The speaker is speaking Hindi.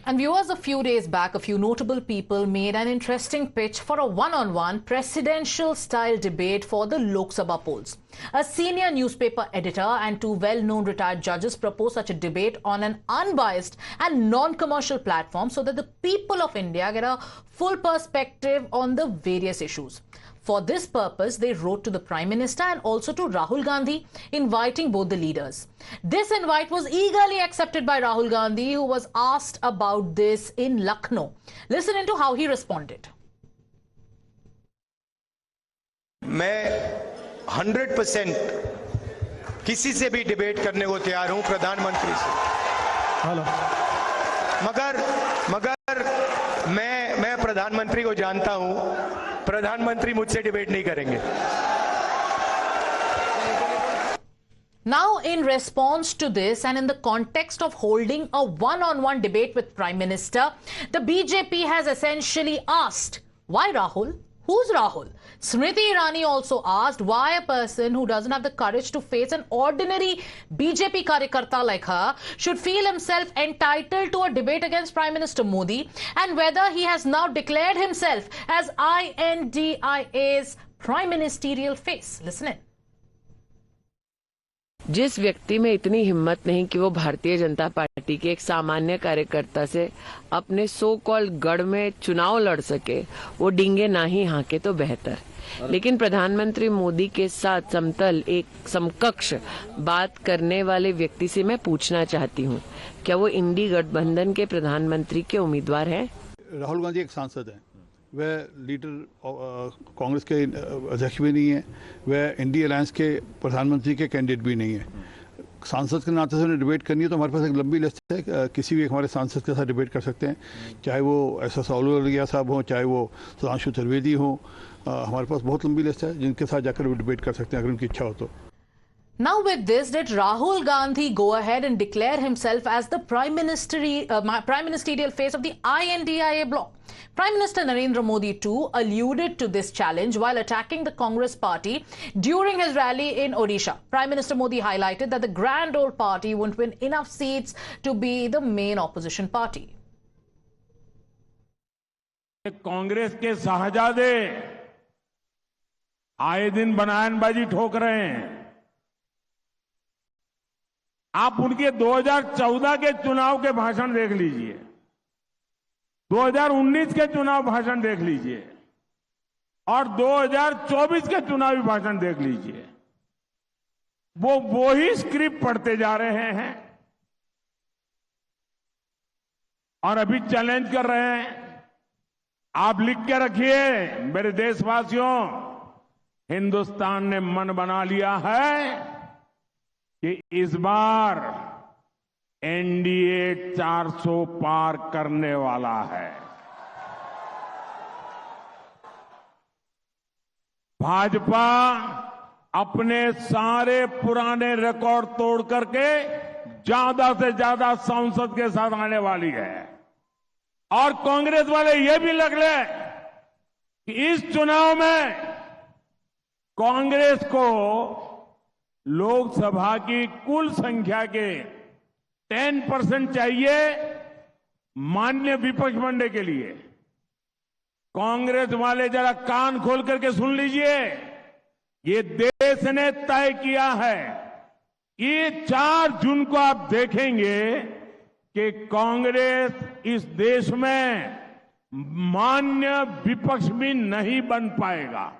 And viewers, a few days back, a few notable people made an interesting pitch for a one-on-one presidential-style debate for the Lok Sabha polls. A senior newspaper editor and two well-known retired judges proposed such a debate on an unbiased and non-commercial platform so that the people of India get a full perspective on the various issues. For this purpose, they wrote to the Prime Minister and also to Rahul Gandhi, inviting both the leaders. This invite was eagerly accepted by Rahul Gandhi, who was asked about this in Lucknow. Listen into how he responded. मैं 100% किसी से भी डिबेट करने को तैयार हूं, प्रधानमंत्री से। मगर मैं प्रधानमंत्री को जानता हूं, प्रधानमंत्री मुझसे डिबेट नहीं करेंगे। Now, in response to this and in the context of holding a one-on-one debate with Prime Minister, the BJP has essentially asked, why Rahul? Who's Rahul? Smriti Irani also asked why a person who doesn't have the courage to face an ordinary BJP karyakarta like her should feel himself entitled to a debate against Prime Minister Modi, and whether he has now declared himself as INDIA's prime ministerial face. Listen in. जिस व्यक्ति में इतनी हिम्मत नहीं कि वो भारतीय जनता पार्टी के एक सामान्य कार्यकर्ता से अपने सो कॉल्ड गढ़ में चुनाव लड़ सके, वो डींगे ना ही हाके तो बेहतर। लेकिन प्रधानमंत्री मोदी के साथ समतल एक समकक्ष बात करने वाले व्यक्ति से मैं पूछना चाहती हूँ, क्या वो इंडी गठबंधन के प्रधानमंत्री के उम्मीदवार हैं? राहुल गांधी एक सांसद हैं, वह लीडर कांग्रेस के अध्यक्ष भी नहीं है, वह इंडी अलायंस के प्रधानमंत्री के कैंडिडेट भी नहीं है। सांसद के नाते से उन्हें डिबेट करनी है तो हमारे पास एक लंबी लिस्ट है, किसी भी हमारे सांसद के साथ डिबेट कर सकते हैं, चाहे वो एस औलुवालिया साहब हों, चाहे वो सुधांशु त्रिवेदी हों। हमारे पास बहुत लंबी लिस्ट है जिनके साथ जाकर वो डिबेट कर सकते हैं अगर उनकी इच्छा हो तो। Now with this, did Rahul Gandhi go ahead and declare himself as the prime ministerial face of the INDIA bloc? Prime Minister Narendra Modi too alluded to this challenge while attacking the Congress party during his rally in Odisha. Prime Minister Modi highlighted that the grand old party won't win enough seats to be the main opposition party. Congress के शाहजादे आए दिन बयानबाजी ठोक रहे हैं। आप उनके 2014 के चुनाव के भाषण देख लीजिए, 2019 के चुनाव भाषण देख लीजिए और 2024 के चुनावी भाषण देख लीजिए। वो ही स्क्रिप्ट पढ़ते जा रहे हैं और अभी चैलेंज कर रहे हैं। आप लिख के रखिए मेरे देशवासियों, हिंदुस्तान ने मन बना लिया है कि इस बार एनडीए 400 पार करने वाला है। भाजपा अपने सारे पुराने रिकॉर्ड तोड़ करके ज्यादा से ज्यादा सांसद के साथ आने वाली है और कांग्रेस वाले ये भी लग ले कि इस चुनाव में कांग्रेस को लोकसभा की कुल संख्या के 10% चाहिए मान्य विपक्ष बनने के लिए। कांग्रेस वाले जरा कान खोल करके सुन लीजिए, ये देश ने तय किया है, ये 4 जून को आप देखेंगे कि कांग्रेस इस देश में मान्य विपक्ष भी नहीं बन पाएगा।